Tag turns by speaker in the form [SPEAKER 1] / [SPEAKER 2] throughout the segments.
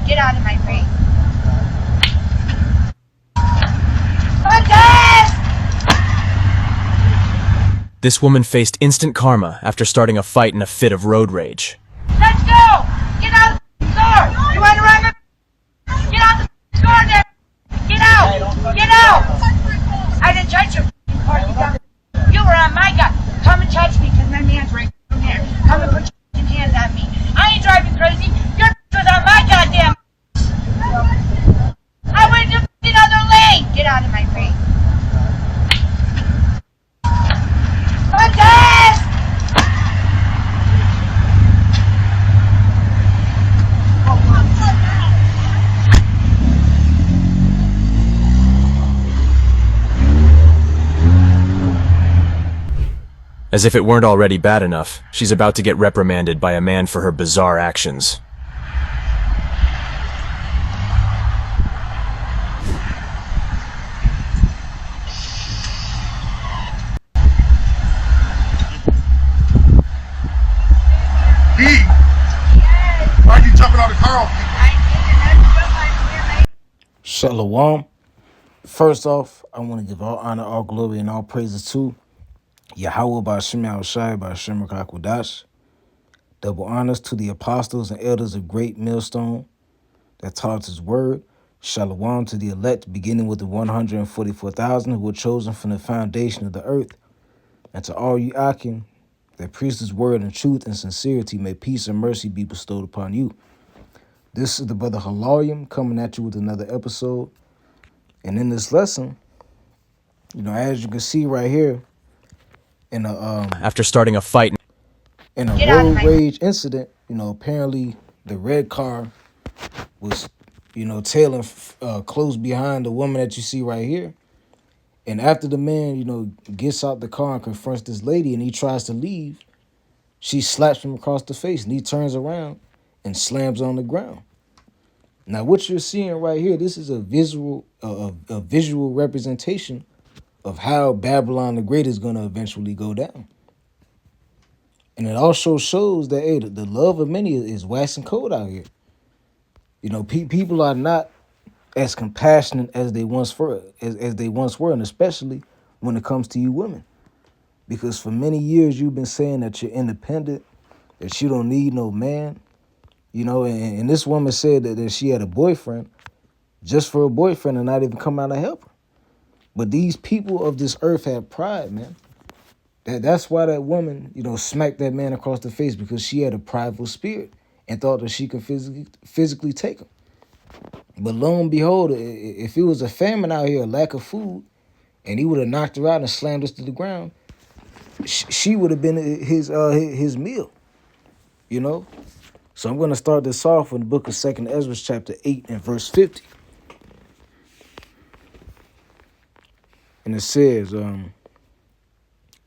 [SPEAKER 1] Get out of my face. Contest!
[SPEAKER 2] This woman faced instant karma after starting a fight in a fit of road rage.
[SPEAKER 1] Let's go! Get out of the store! You want to run my... Get out the store there! Get out! Get out! I didn't touch you. You were on my gun. Come and touch me because my man's right there. Come and put your hands on me. I ain't driving crazy. Your was on my goddamn... I went to the other lane! Get out of my face. Contest!
[SPEAKER 2] As if it weren't already bad enough, she's about to get reprimanded by a man for her bizarre actions.
[SPEAKER 3] Why are you jumping out of the car?
[SPEAKER 4] Shalom. First off, I want to give all honor, all glory, and all praises to Yahweh Ba'Shem Yahushai Ba'Shem Rakakwadash. Double honors to the apostles and elders of Great Millstone that taught his word. Shalom to the elect, beginning with the 144,000 who were chosen from the foundation of the earth. And to all you Akim that preach his word in truth and sincerity, may peace and mercy be bestowed upon you. This is the brother Halalium coming at you with another episode. And in this lesson, as you can see right here, in a
[SPEAKER 2] After starting a fight
[SPEAKER 4] in a road rage incident, apparently the red car was, tailing close behind the woman that you see right here. And after the man, gets out the car and confronts this lady and he tries to leave, she slaps him across the face and he turns around and slams on the ground. Now, what you're seeing right here, this is a visual representation of how Babylon the Great is going to eventually go down. And it also shows that, hey, the love of many is waxing cold out here. People are not as compassionate as they once were, and especially when it comes to you women. Because for many years, you've been saying that you're independent, that you don't need no man. And this woman said that she had a boyfriend just for a boyfriend and not even come out to help her. But these people of this earth have pride, man. That's why that woman, smacked that man across the face, because she had a prideful spirit and thought that she could physically take him. But lo and behold, if it was a famine out here, a lack of food, and he would have knocked her out and slammed us to the ground, she would have been his meal, So I'm going to start this off in the book of 2nd Ezra, chapter 8 and verse 50. And it says,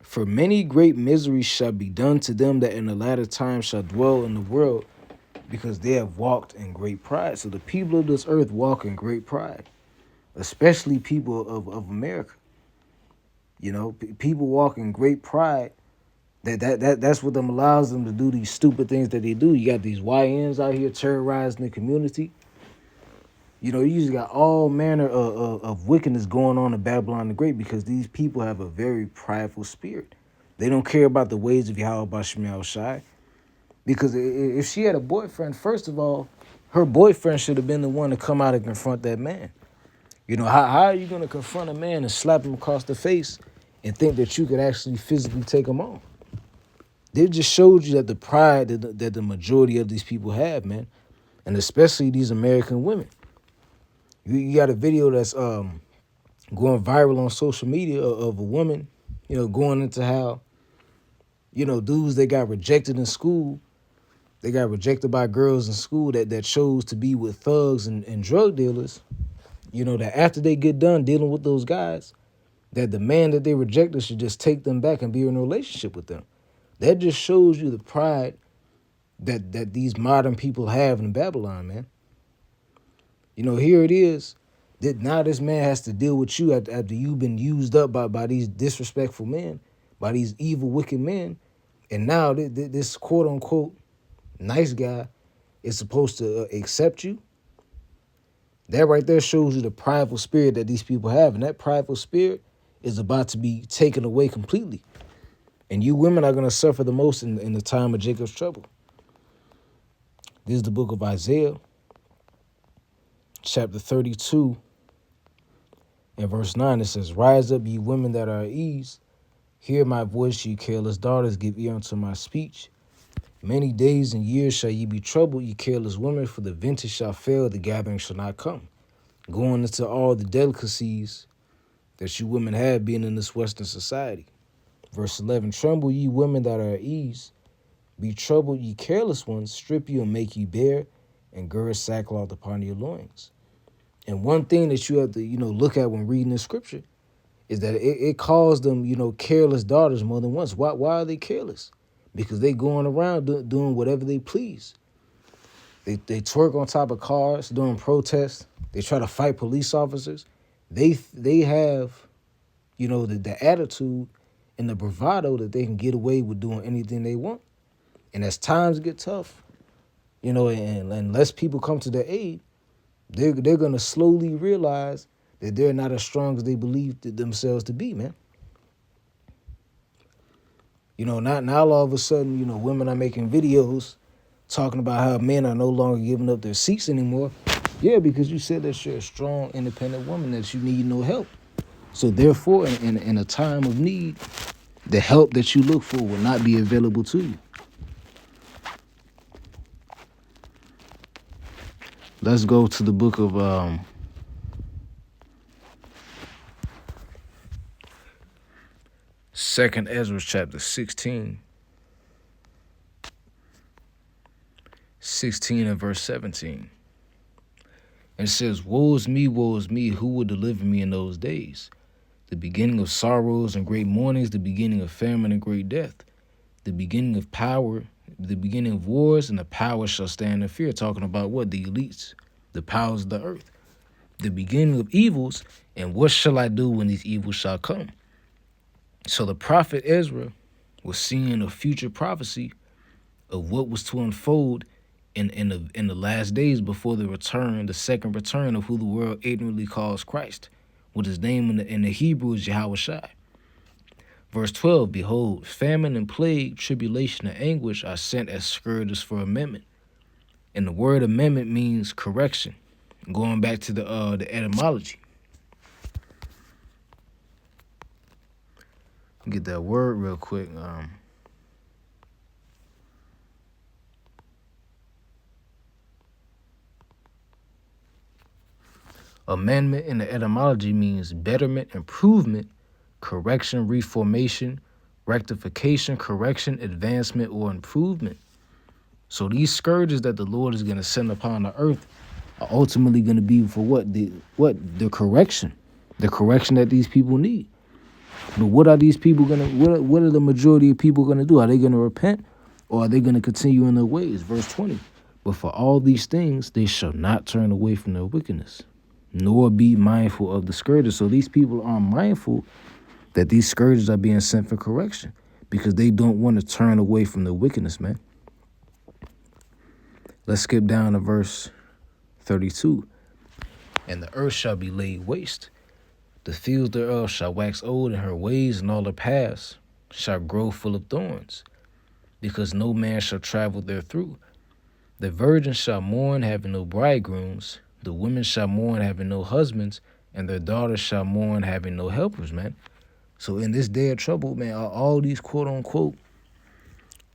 [SPEAKER 4] for many great miseries shall be done to them that in the latter time shall dwell in the world, because they have walked in great pride. So the people of this earth walk in great pride, especially people of America. People walk in great pride. That's what allows them to do these stupid things that they do. You got these YNs out here terrorizing the community. You just got all manner of wickedness going on in Babylon the Great, because these people have a very prideful spirit. They don't care about the ways of Yahweh Ba'Shem Yahushai. Because if she had a boyfriend, first of all, her boyfriend should have been the one to come out and confront that man. How are you going to confront a man and slap him across the face and think that you could actually physically take him on? They just showed you that the pride that the majority of these people have, man, and especially these American women. You got a video that's going viral on social media of a woman, going into how, dudes that got rejected in school, they got rejected by girls in school that chose to be with thugs and drug dealers, that after they get done dealing with those guys, that the man that they rejected should just take them back and be in a relationship with them. That just shows you the pride that these modern people have in Babylon, man. Here it is. That now this man has to deal with you after you've been used up by these disrespectful men, by these evil, wicked men. And now this quote-unquote nice guy is supposed to accept you That right there shows you the prideful spirit that these people have. And that prideful spirit is about to be taken away completely. And you women are going to suffer the most in the time of Jacob's trouble. This is the book of Isaiah, chapter 32, and verse 9. It says, "Rise up, ye women that are at ease. Hear my voice, ye careless daughters. Give ear unto my speech. Many days and years shall ye be troubled, ye careless women, for the vintage shall fail, the gathering shall not come." Going into all the delicacies that you women have being in this Western society. Verse 11, "Tremble, ye women that are at ease. Be troubled, ye careless ones. Strip you and make you bare, and gird sackcloth upon your loins." And one thing that you have to, look at when reading this scripture is that it calls them, careless daughters more than once. Why are they careless? Because they going around doing whatever they please. They twerk on top of cars during protests. They try to fight police officers. They have, the attitude and the bravado that they can get away with doing anything they want. And as times get tough, and unless people come to their aid, they're going to slowly realize that they're not as strong as they believe themselves to be, man. Not now all of a sudden, women are making videos talking about how men are no longer giving up their seats anymore. Yeah, because you said that you're a strong, independent woman, that you need no help. So therefore, in a time of need, the help that you look for will not be available to you. Let's go to the book of 2nd Ezra chapter 16. 16 and verse 17. And it says, woe is me, who will deliver me in those days? The beginning of sorrows and great mournings, the beginning of famine and great death, the beginning of power, the beginning of wars, and the power shall stand in fear. Talking about what? The elites, the powers of the earth. The beginning of evils, and what shall I do when these evils shall come? So the prophet Ezra was seeing a future prophecy of what was to unfold in the last days before the second return of who the world ignorantly calls Christ, with his name in the Hebrew is Yahushua. Verse 12, behold, famine and plague, tribulation and anguish are sent as scourges for amendment. And the word amendment means correction. Going back to the etymology. Get that word real quick. Amendment in the etymology means betterment, improvement, correction, reformation, rectification, correction, advancement, or improvement. So these scourges that the Lord is going to send upon the earth are ultimately going to be for what? The correction. The correction that these people need. But what are these people going to, what are the majority of people going to do? Are they going to repent, or are they going to continue in their ways? Verse 20, but for all these things, they shall not turn away from their wickedness, nor be mindful of the scourges. So these people aren't mindful that these scourges are being sent for correction because they don't want to turn away from the wickedness, man. Let's skip down to verse 32. And the earth shall be laid waste. The fields thereof shall wax old, and her ways and all her paths shall grow full of thorns, because no man shall travel therethrough. The virgins shall mourn, having no bridegrooms. The women shall mourn, having no husbands, and their daughters shall mourn, having no helpers, man. So in this day of trouble, man, are all these quote unquote,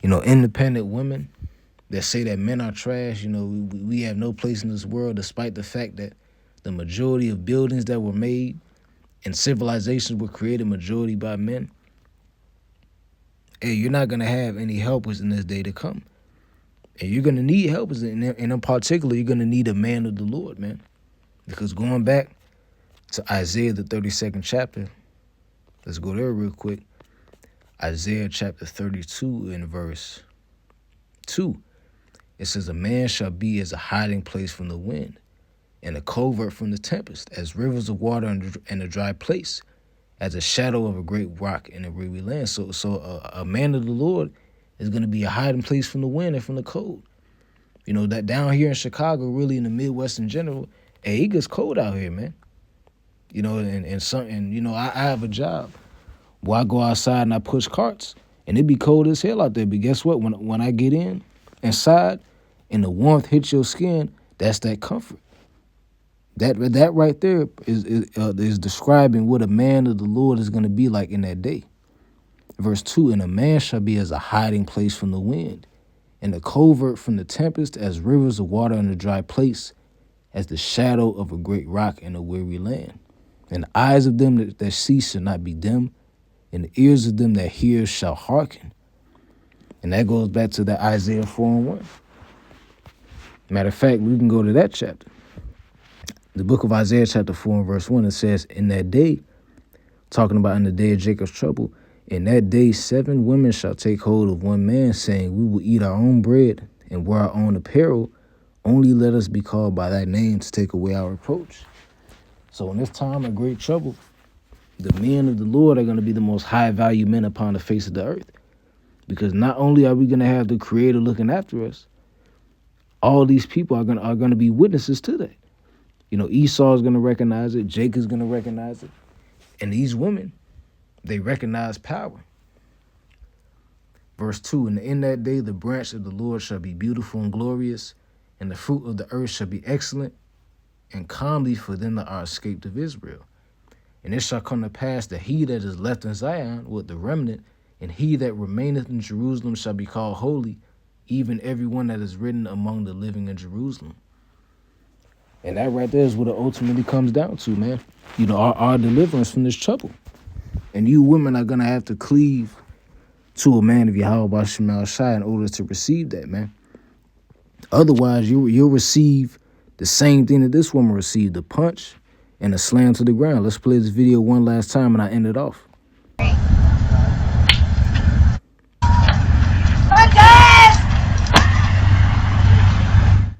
[SPEAKER 4] independent women that say that men are trash, we have no place in this world, despite the fact that the majority of buildings that were made and civilizations were created majority by men. Hey, you're not going to have any helpers in this day to come. And you're going to need helpers, and in particular, you're going to need a man of the Lord, man. Because going back to Isaiah, the 32nd chapter, let's go there real quick. Isaiah chapter 32 in verse 2. It says, a man shall be as a hiding place from the wind, and a covert from the tempest, as rivers of water in a dry place, as a shadow of a great rock in a weary land. So a man of the Lord is going to be a hiding place from the wind and from the cold. That down here in Chicago, really in the Midwest in general, Hey, it gets cold out here, man. You know, and you know, I have a job where I go outside and I push carts, and it be cold as hell out there. But guess what? When I get inside, and the warmth hits your skin, that's that comfort. That right there is describing what a man of the Lord is going to be like in that day. Verse 2, and a man shall be as a hiding place from the wind, and a covert from the tempest, as rivers of water in a dry place, as the shadow of a great rock in a weary land. And the eyes of them that see shall not be dim, and the ears of them that hear shall hearken. And that goes back to that Isaiah 4:1. Matter of fact, we can go to that chapter. The book of Isaiah chapter 4 and verse 1, it says, in that day, talking about in the day of Jacob's trouble, in that day 7 women shall take hold of one man, saying, we will eat our own bread and wear our own apparel. Only let us be called by thy name to take away our reproach. So in this time of great trouble, the men of the Lord are going to be the most high value men upon the face of the earth. Because not only are we going to have the Creator looking after us, all these people are going to be witnesses to that. You know, Esau is going to recognize it. Jacob's going to recognize it. And these women, they recognize power. Verse 2, and in that day the branch of the Lord shall be beautiful and glorious, and the fruit of the earth shall be excellent and comely for them that are escaped of Israel. And it shall come to pass that he that is left in Zion with the remnant, and he that remaineth in Jerusalem shall be called holy, even every one that is written among the living in Jerusalem. And that right there is what it ultimately comes down to, man. You know, our deliverance from this trouble. And you women are going to have to cleave to a man of Yahweh Shema Shai in order to receive that, man. Otherwise, you'll receive the same thing that this woman received, a punch and a slam to the ground. Let's play this video one last time and I end it off.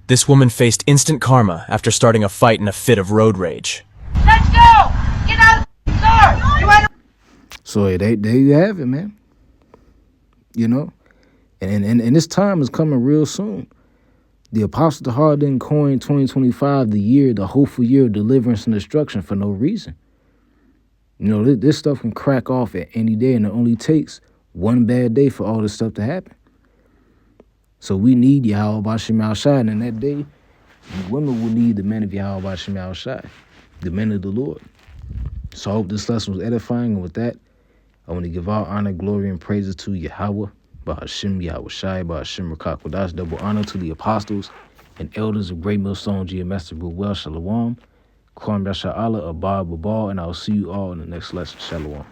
[SPEAKER 2] This woman faced instant karma after starting a fight in a fit of road rage.
[SPEAKER 1] Let's go! Get out of the store! You want
[SPEAKER 4] So there you have it, man. You know? And this time is coming real soon. The Apostle Tahar didn't coin 2025 the hopeful year of deliverance and destruction for no reason. You know, this stuff can crack off at any day, and it only takes one bad day for all this stuff to happen. So we need Yahweh Shema Shai, and in that day, the women will need the men of Yahweh Shema Shai, the men of the Lord. So I hope this lesson was edifying, and with that, I want to give all honor, glory, and praises to Yahweh, Bahashim Yahweh Shai, Bahashim Rakakwadash, double honor to the apostles and elders of Great Millstone Geometric Well Shalom, Kwam Yasha Allah, Abba Babal, and I'll see you all in the next lesson. Shalom.